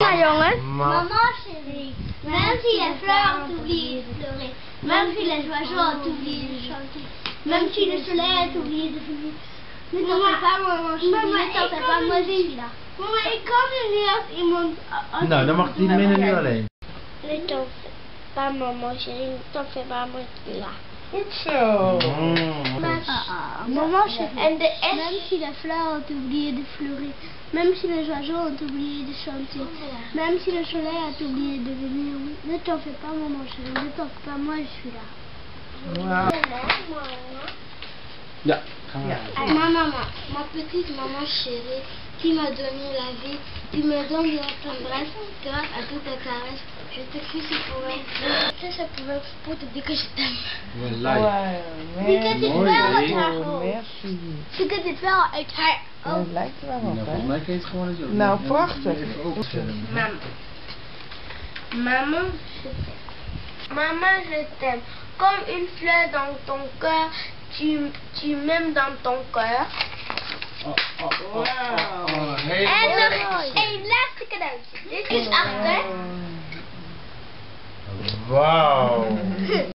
maar jongens. Maman chérie, même si les fleurs t'oublient de pleurer, même si les oiseaux t'oublient de chanter, même si le soleil t'oublie de finir, ne t'en fais pas maman chérie, ne t'en fais pas, moi je suis là. Mama, ik kan er niet als iemand... Nou, dan mag die minder nu alleen. Ne t'en fais pas maman chérie, ne t'en fais pas, moi je suis là. Goed zo. Maman chérie, En de S... même si les fleurs ont oublié de fleurir, même si les oiseaux ont oublié de chanter, même si le soleil a oublié de venir, ne t'en fais pas maman chérie, ne t'en fais pas, moi je suis là. Wauw. Ja, gaan we. Ja. Ma petite maman chérie, qui m'a donné la vie, tu me donnes la tendresse, grâce à toutes tes caresses, je te crie si ça pouvait pour te dire que je t'aime. Wauw, Wie kent dit Mooi, wel uit hè? haar hoofd? merci. Ze kent dit wel uit haar Ja, hoofd. het lijkt er wel Nou, op, volgens hè? mij kun je het gewoon zo. Nou, prachtig. Maman. Maman, je t'aime. Maman, je t'aime. Comme une fleur dans ton cœur, tu m'aimes dans ton cœur. En nog één laatste cadeautje. Dit is achter. Wauw.